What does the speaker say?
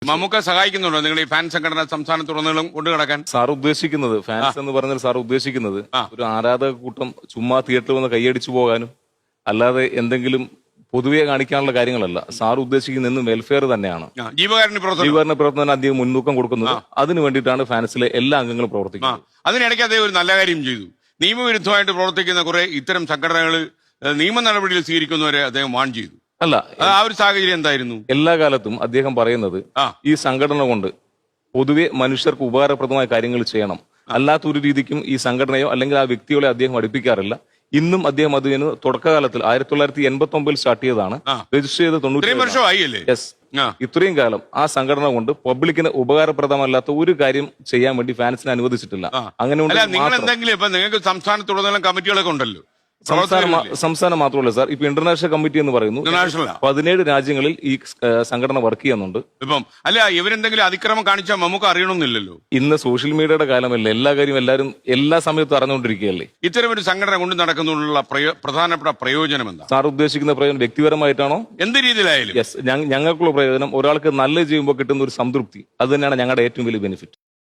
മമ്മൂക്ക സഹായിക്കുന്നുണ്ടോ നിങ്ങൾ ഈ ഫാൻ സംഘടന സംസ്ഥാനത്തുടനീളം കൊണ്ടു നടക്കാൻ? സാർ ഉദ്ദേശിക്കുന്നത് ഫാൻസ് എന്ന് പറഞ്ഞാൽ സാർ ഉദ്ദേശിക്കുന്നത് ഒരു ആരാധക കൂട്ടം ചുമ്മാ തിയേറ്ററിൽ വന്ന് കൈയടിച്ചു പോകാനും അല്ലാതെ എന്തെങ്കിലും പൊതുവെ കാണിക്കാനുള്ള കാര്യങ്ങളല്ല. സാർ ഉദ്ദേശിക്കുന്ന എന്നും വെൽഫെയർ തന്നെയാണ്. ജീവകാരുണ്യ പ്രവർത്തനം അധികം മുൻതൂക്കം കൊടുക്കുന്നത്. അതിനു വേണ്ടിയിട്ടാണ് ഫാൻസിലെ എല്ലാ അംഗങ്ങളും പ്രവർത്തിക്കുന്നത്. അതിനിടയ്ക്ക് അദ്ദേഹം ഒരു നല്ല കാര്യം ചെയ്തു. നിയമവിരുദ്ധമായിട്ട് പ്രവർത്തിക്കുന്ന കുറെ ഇത്തരം സംഘടനകൾ നിയമ നടപടികൾ സ്വീകരിക്കുന്നവരെ അദ്ദേഹം വാൺ ചെയ്തു. അല്ല, ആ ഒരു സാഹചര്യം എന്തായിരുന്നു? എല്ലാ കാലത്തും അദ്ദേഹം പറയുന്നത് ഈ സംഘടന കൊണ്ട് പൊതുവെ മനുഷ്യർക്ക് ഉപകാരപ്രദമായ കാര്യങ്ങൾ ചെയ്യണം, അല്ലാത്തൊരു രീതിക്കും ഈ സംഘടനയോ അല്ലെങ്കിൽ ആ വ്യക്തികളെ അദ്ദേഹം അടുപ്പിക്കാറില്ല. ഇന്നും അദ്ദേഹം അതിന് തുടക്കകാലത്തിൽ 1989 സ്റ്റാർട്ട് ചെയ്തതാണ്, രജിസ്റ്റർ ചെയ്ത് 90 ഇത്രയും കാലം ആ സംഘടന കൊണ്ട് പബ്ലിക്കിന് ഉപകാരപ്രദമല്ലാത്ത ഒരു കാര്യം ചെയ്യാൻ വേണ്ടി ഫാൻസിനെ അനുവദിച്ചിട്ടില്ല. അങ്ങനെ നിങ്ങൾക്ക് സംസ്ഥാനത്തുടനീളം കമ്മിറ്റികളൊക്കെ ഉണ്ടല്ലോ. സംസ്ഥാനം മാത്രമല്ല സാർ, ഇപ്പൊ ഇന്റർനാഷണൽ കമ്മിറ്റി എന്ന് പറയുന്നു 17 രാജ്യങ്ങളിൽ ഈ സംഘടന വർക്ക് ചെയ്യുന്നുണ്ട്. ഇപ്പം അല്ല, ഇവരെന്തെങ്കിലും അതിക്രമം കാണിച്ചാൽ നമുക്ക് അറിയണമെന്നില്ലല്ലോ. ഇന്ന് സോഷ്യൽ മീഡിയയുടെ കാലമല്ല, എല്ലാ കാര്യവും എല്ലാവരും എല്ലാ സമയത്തും അറിഞ്ഞുകൊണ്ടിരിക്കുകയല്ലേ. ഇത്തരം ഒരു സംഘടന കൊണ്ട് നടക്കുന്നതിനുള്ള പ്രധാനപ്പെട്ട പ്രയോജനം എന്താ സാർ ഉദ്ദേശിക്കുന്ന പ്രയോജനം? വ്യക്തിപരമായിട്ടാണോ എന്ത് രീതിയിലായാലും? യെസ്, ഞങ്ങൾക്കുള്ള പ്രയോജനം ഒരാൾക്ക് നല്ലത് ചെയ്യുമ്പോൾ കിട്ടുന്ന ഒരു സംതൃപ്തി, അത് തന്നെയാണ് ഞങ്ങളുടെ ഏറ്റവും വലിയ ബെനിഫിറ്റ്.